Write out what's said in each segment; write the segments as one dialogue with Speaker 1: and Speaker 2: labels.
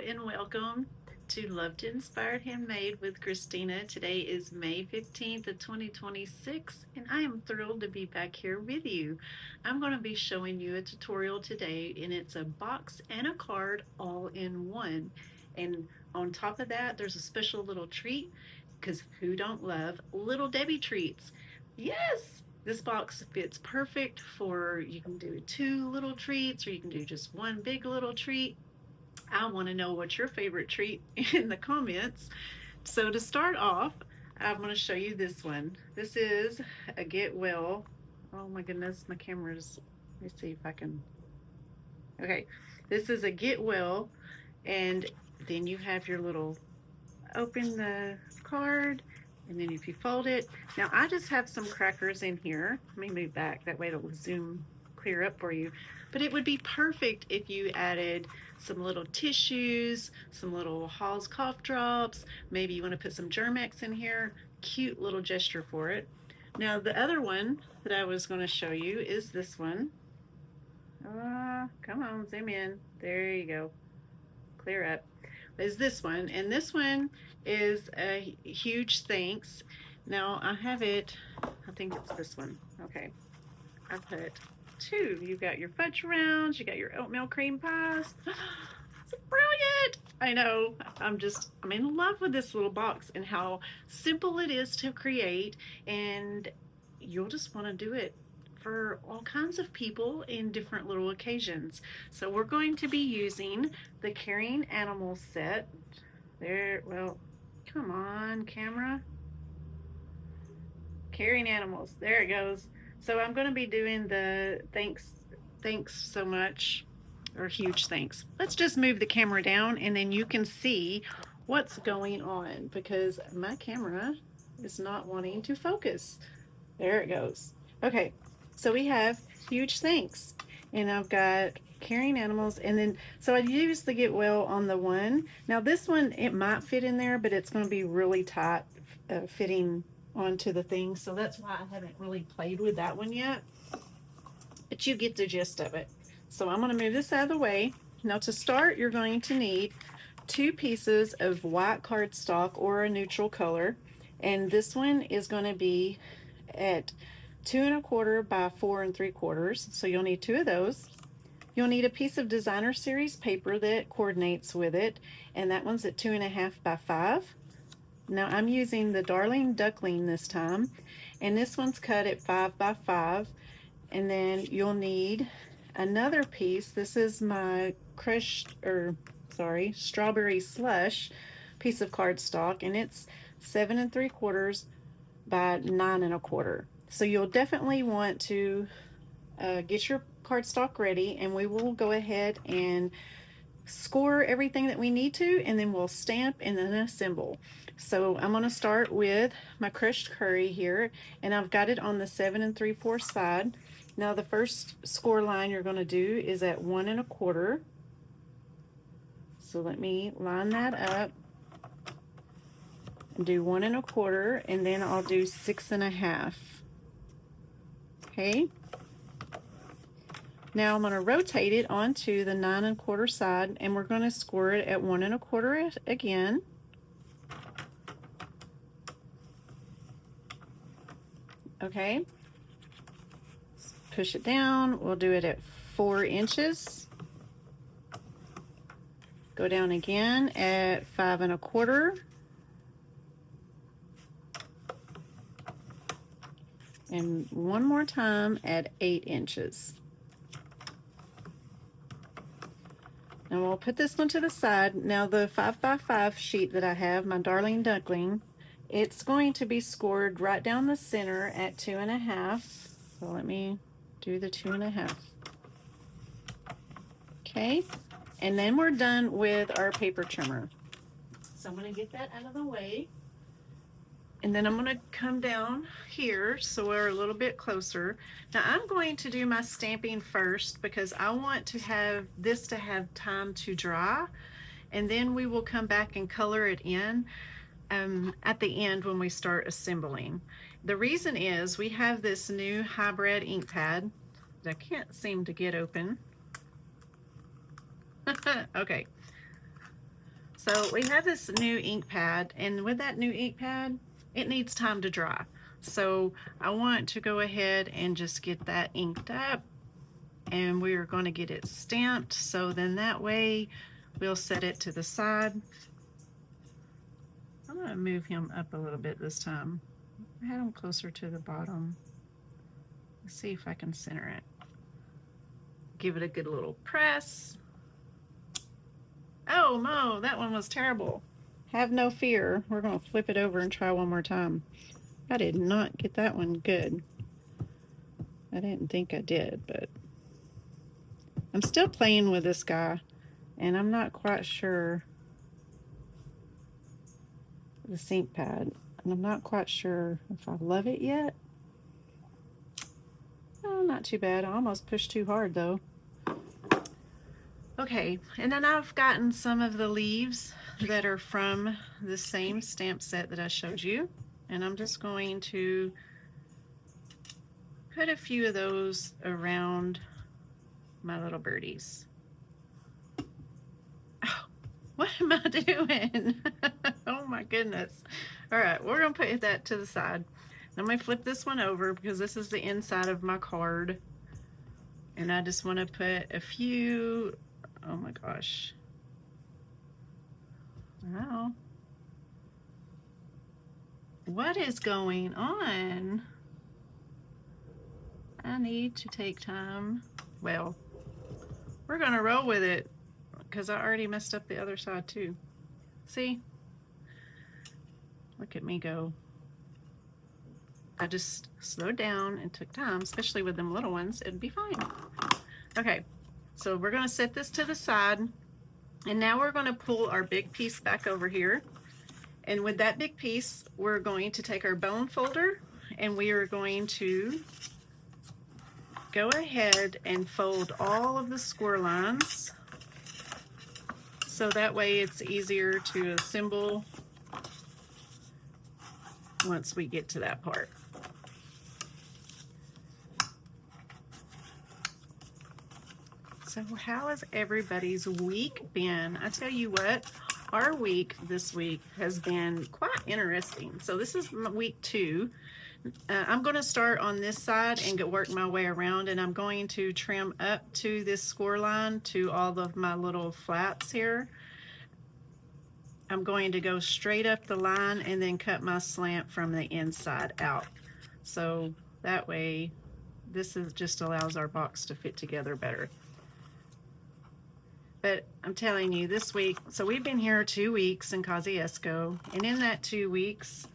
Speaker 1: and welcome to Love to Inspired Handmade with Christina. Today is May 15th of 2026 and I am thrilled to be back here with you. I'm going to be showing you a tutorial today and it's a box and a card all in one. And on top of that there's a special little treat because who don't love Little Debbie treats? Yes! This box fits perfect for you can do two little treats or you can do just one big little treat. I want to know what's your favorite treat in the comments. So to start off, I'm going to show you this one. This is a Get Well. Oh my goodness, my camera's, let me see if I can. Okay, this is a Get Well, and then you have your little, open the card, and then if you fold it. Now I just have some crackers in here. Let me move back, that way it'll zoom clear up for you. But it would be perfect if you added some little tissues, some little Hall's cough drops. Maybe you want to put some Germ-X in here. Cute little gesture for it. Now the other one that I was going to show you is this one. Come on, zoom in. There you go. Clear up. Is this one, and this one is a huge thanks. Now I have it, I think it's this one. Okay, I put two. You got your fudge rounds, you got your oatmeal cream pies. It's brilliant. I know. I'm in love with this little box and how simple it is to create, and you'll just want to do it for all kinds of people in different little occasions. So we're going to be using the Carrying Animals set. There, well, come on, camera. Carrying Animals, there it goes. So I'm going to be doing the thanks so much, or huge thanks. Let's just move the camera down and then you can see what's going on because my camera is not wanting to focus. There it goes. Okay, so we have huge thanks, and I've got Carrying Animals, and then so I use the Get Well on the one. Now this one, it might fit in there, but it's going to be really tight fitting onto the thing, so that's why I haven't really played with that one yet, but you get the gist of it. So I'm going to move this out of the way. Now to start, you're going to need two pieces of white cardstock or a neutral color, and this one is going to be at 2 1/4 by 4 3/4, so you'll need two of those. You'll need a piece of Designer Series paper that coordinates with it, and that one's at 2 1/2 by 5. Now I'm using the Darling Duckling this time, and this one's cut at 5 by 5. And then you'll need another piece. This is my strawberry slush piece of cardstock, and it's 7 3/4 by 9 1/4. So you'll definitely want to get your cardstock ready, and we will go ahead and score everything that we need to, and then we'll stamp and then assemble. So I'm going to start with my crushed curry here, and I've got it on the 7 3/4 side. Now the first score line you're going to do is at 1 1/4. So let me line that up and do 1 1/4, and then I'll do 6 1/2. Okay. Now I'm going to rotate it onto the 9 1/4 side, and we're going to score it at 1 1/4 again. Okay. Push it down. We'll do it at 4 inches. Go down again at 5 1/4. And one more time at 8 inches. Now we'll put this one to the side. Now the 5 by 5 sheet that I have, my Darling Duckling, it's going to be scored right down the center at 2 1/2. So let me do the 2 1/2. Okay, and then we're done with our paper trimmer. So I'm going to get that out of the way. And then I'm going to come down here so we're a little bit closer. Now I'm going to do my stamping first because I want to have this to have time to dry, and then we will come back and color it in at the end when we start assembling. The reason is we have this new hybrid ink pad that I can't seem to get open. Okay. So we have this new ink pad, and with that new ink pad, it needs time to dry. So I want to go ahead and just get that inked up, and we are going to get it stamped, so then that way we'll set it to the side. I'm going to move him up a little bit this time. I had him closer to the bottom. Let's see if I can center it. Give it a good little press. Oh no, that one was terrible. Have no fear. We're going to flip it over and try one more time. I did not get that one good. I didn't think I did, but I'm still playing with this guy, and I'm not quite sure the ink pad, and I'm not quite sure if I love it yet. Oh, not too bad. I almost pushed too hard though. Okay, and then I've gotten some of the leaves that are from the same stamp set that I showed you, and I'm just going to put a few of those around my little birdies. Oh, what am I doing? Oh my goodness. All right, we're gonna put that to the side. I'm gonna flip this one over because this is the inside of my card, and I just want to put a few. Oh my gosh. Wow. What is going on? I need to take time. Well, we're gonna roll with it because I already messed up the other side too. See? Look at me go. I just slowed down and took time, especially with them little ones. It'd be fine. Okay. So we're going to set this to the side, and now we're going to pull our big piece back over here, and with that big piece we're going to take our bone folder, and we are going to go ahead and fold all of the score lines so that way it's easier to assemble once we get to that part. So how has everybody's week been? I tell you what, our week this week has been quite interesting. So this is week 2. I'm going to start on this side and work my way around, and I'm going to trim up to this score line to all of my little flaps here. I'm going to go straight up the line and then cut my slant from the inside out. So that way this just allows our box to fit together better. But I'm telling you, this week, so we've been here 2 weeks in Kosciuszko, and in that 2 weeks,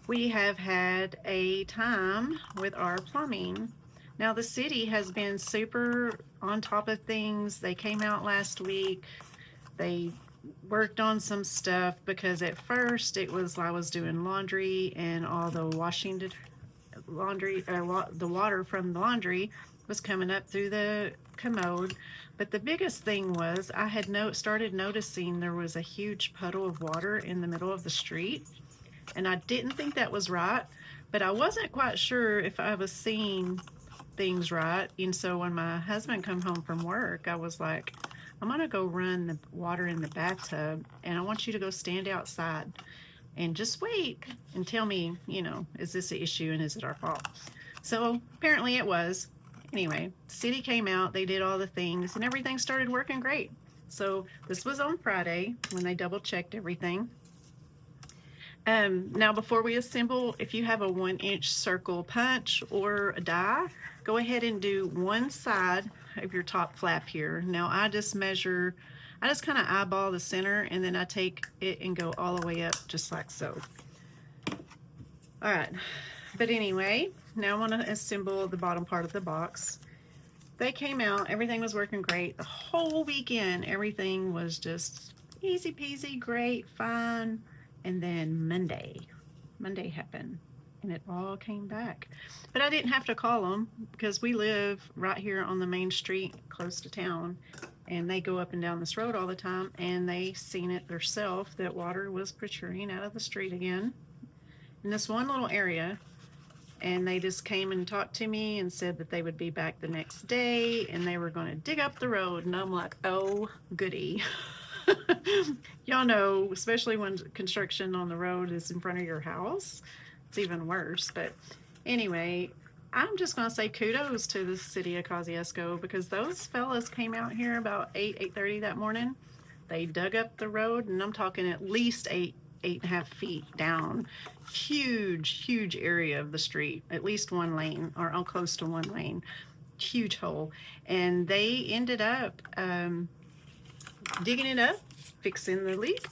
Speaker 1: we have had a time with our plumbing. Now, the city has been super on top of things. They came out last week. They worked on some stuff because at first it was I was doing laundry, and all the the water from the laundry was coming up through the commode. But the biggest thing was I had started noticing there was a huge puddle of water in the middle of the street, and I didn't think that was right, but I wasn't quite sure if I was seeing things right. And so when my husband come home from work, I was like, I'm gonna go run the water in the bathtub, and I want you to go stand outside and just wait and tell me, you know, is this an issue and is it our fault? So apparently it was. Anyway, the city came out, they did all the things, and everything started working great. So this was on Friday when they double checked everything. Now before we assemble, if you have a 1-inch circle punch or a die, go ahead and do one side of your top flap here. Now I just measure, I just kind of eyeball the center, and then I take it and go all the way up just like so. All right, but anyway, now I want to assemble the bottom part of the box. They came out, everything was working great. The whole weekend, everything was just easy peasy, great, fine. And then Monday happened, and it all came back. But I didn't have to call them because we live right here on the main street close to town, and they go up and down this road all the time, and they seen it themselves that water was protruding out of the street again in this one little area. And they just came and talked to me and said that they would be back the next day and they were going to dig up the road. And I'm like, oh, goody. Y'all know, especially when construction on the road is in front of your house, it's even worse. But anyway, I'm just going to say kudos to the city of Kosciuszko because those fellas came out here about 8:30 that morning. They dug up the road, and I'm talking at least 8.5 feet down. Huge area of the street, at least one lane or close to one lane. Huge hole. And they ended up digging it up, fixing the leak,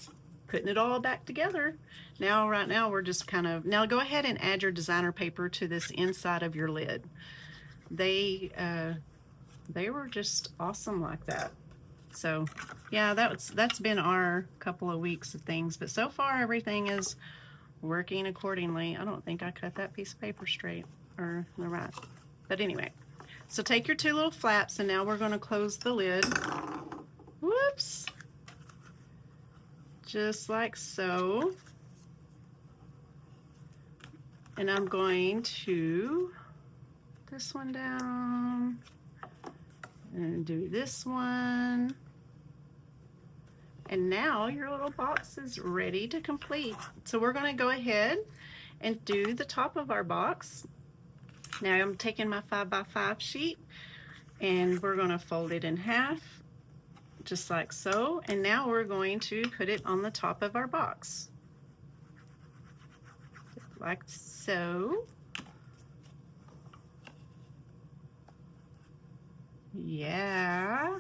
Speaker 1: putting it all back together. Right now we're just now go ahead and add your designer paper to this inside of your lid. They were just awesome like that. So yeah, that's been our couple of weeks of things, but so far everything is working accordingly. I don't think I cut that piece of paper straight or the right, but anyway. So take your two little flaps, and now we're going to close the lid. Whoops. Just like so. And I'm going to put this one down and do this one. And now your little box is ready to complete. So we're going to go ahead and do the top of our box. Now I'm taking my 5x5 sheet and we're going to fold it in half, just like so. And now we're going to put it on the top of our box, like so. Yeah.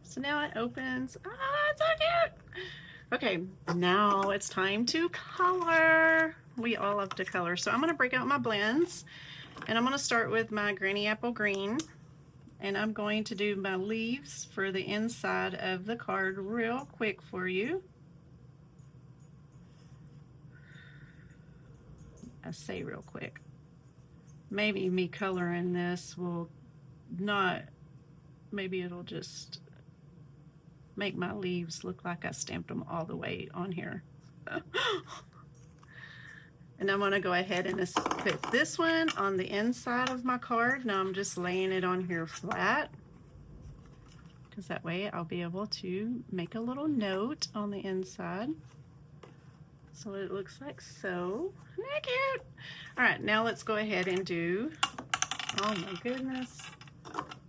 Speaker 1: So now it opens. Ah, it's so cute. Okay, now it's time to color. We all love to color. So I'm going to break out my blends, and I'm going to start with my Granny Apple Green, and I'm going to do my leaves for the inside of the card real quick for you. I say real quick. Maybe me coloring this will not, maybe it'll just make my leaves look like I stamped them all the way on here. And I'm going to go ahead and put this one on the inside of my card. Now I'm just laying it on here flat, because that way I'll be able to make a little note on the inside. So it looks like so. Isn't that cute? All right, now let's go ahead and do, oh my goodness,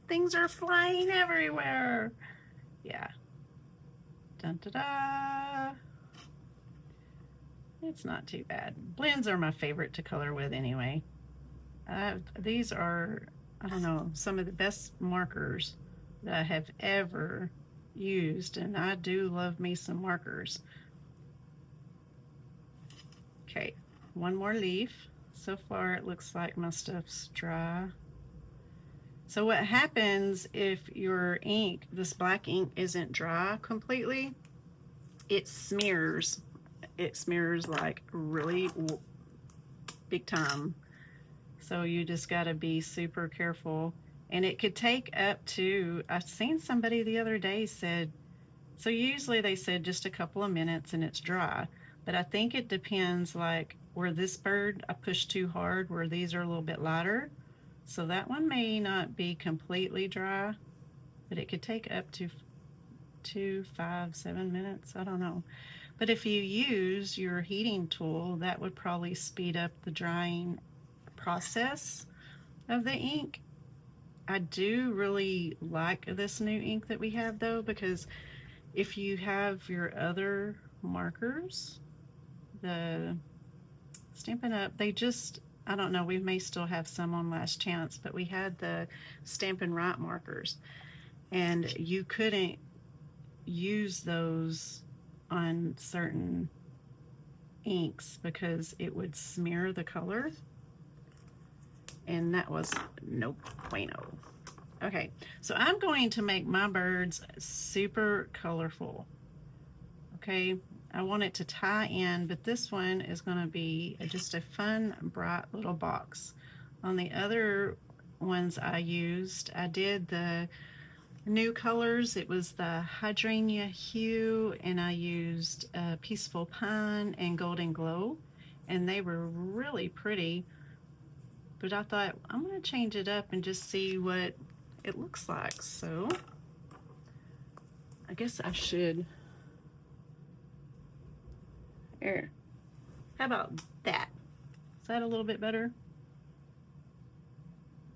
Speaker 1: things are flying everywhere. Yeah. Dun da da. It's not too bad. Blends are my favorite to color with anyway. These are, I don't know, some of the best markers that I have ever used, and I do love me some markers. Okay, one more leaf. So far it looks like my stuff's dry. So what happens if your ink, this black ink, isn't dry completely, it smears. It smears like really big time. So you just got to be super careful. And it could take up to, I've seen somebody the other day said, so usually they said just a couple of minutes and it's dry. But I think it depends, like where this bird, I pushed too hard, where these are a little bit lighter. So that one may not be completely dry, but it could take up to 2, 5, 7 minutes. I don't know. But if you use your heating tool, that would probably speed up the drying process of the ink. I do really like this new ink that we have though, because if you have your other markers, the Stampin' Up, they just, I don't know, we may still have some on Last Chance, but we had the Stampin' Right markers, and you couldn't use those on certain inks because it would smear the color, and that was no bueno. Okay, so I'm going to make my birds super colorful. Okay, I want it to tie in, but this one is going to be just a fun, bright little box. On the other ones I used, I did the new colors. It was the hydrangea hue, and I used peaceful pine and golden glow, and they were really pretty. But I thought I'm going to change it up and just see what it looks like. So I guess I should. There. How about that? Is that a little bit better?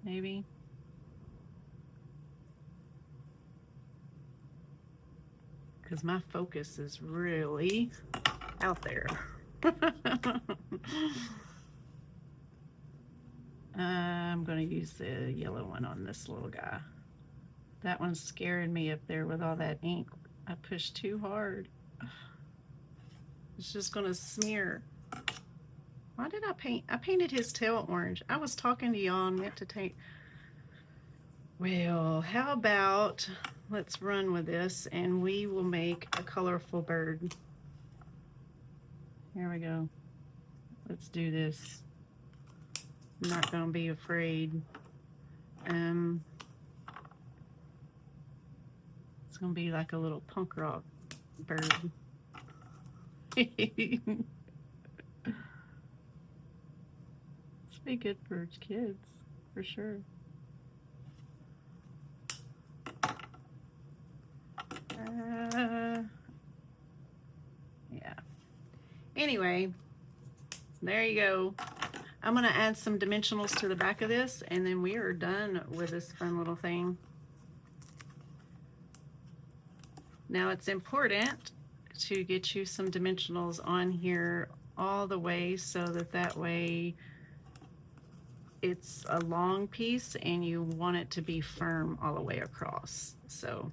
Speaker 1: Maybe. Because my focus is really out there. I'm going to use the yellow one on this little guy. That one's scaring me up there with all that ink. I pushed too hard. It's just going to smear. Why did I paint? I painted his tail orange. I was talking to y'all and meant to take. Well, how about let's run with this and we will make a colorful bird. Here we go. Let's do this. I'm not going to be afraid. It's going to be like a little punk rock bird. It's be good for kids, for sure. Yeah. Anyway, there you go. I'm going to add some dimensionals to the back of this, and then we are done with this fun little thing. Now it's important to get you some dimensionals on here all the way so that way it's a long piece and you want it to be firm all the way across. So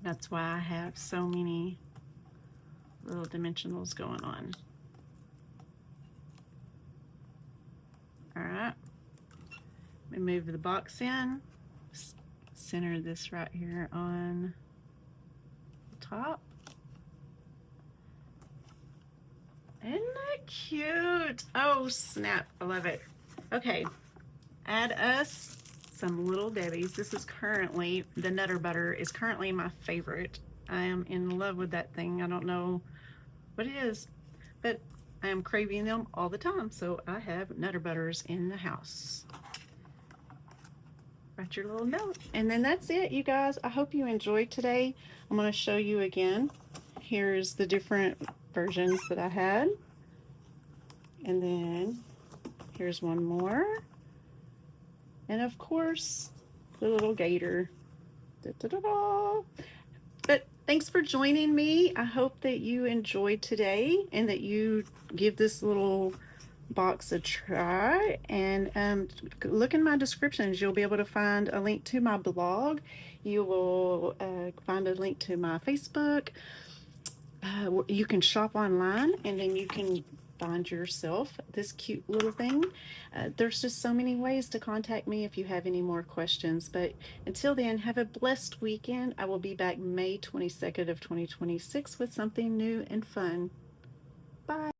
Speaker 1: that's why I have so many little dimensionals going on. All right, we move the box in, center this right here on the top. Isn't that cute? Oh snap, I love it. Okay, add us some little Debbies. This is currently, the Nutter Butter is currently my favorite. I am in love with that thing. I don't know what it is, but I am craving them all the time. So I have Nutter Butters in the house. Write your little note. And then that's it, you guys. I hope you enjoyed today. I'm going to show you again. Here's the different versions that I had. And then here's one more. And of course, the little gator. Da, da, da, da. But thanks for joining me. I hope that you enjoyed today and that you give this little box a try. And look in my descriptions. You'll be able to find a link to my blog. You will find a link to my Facebook. You can shop online, and then you can find yourself this cute little thing. There's just so many ways to contact me if you have any more questions. But until then, have a blessed weekend. I will be back May 22nd of 2026 with something new and fun. Bye.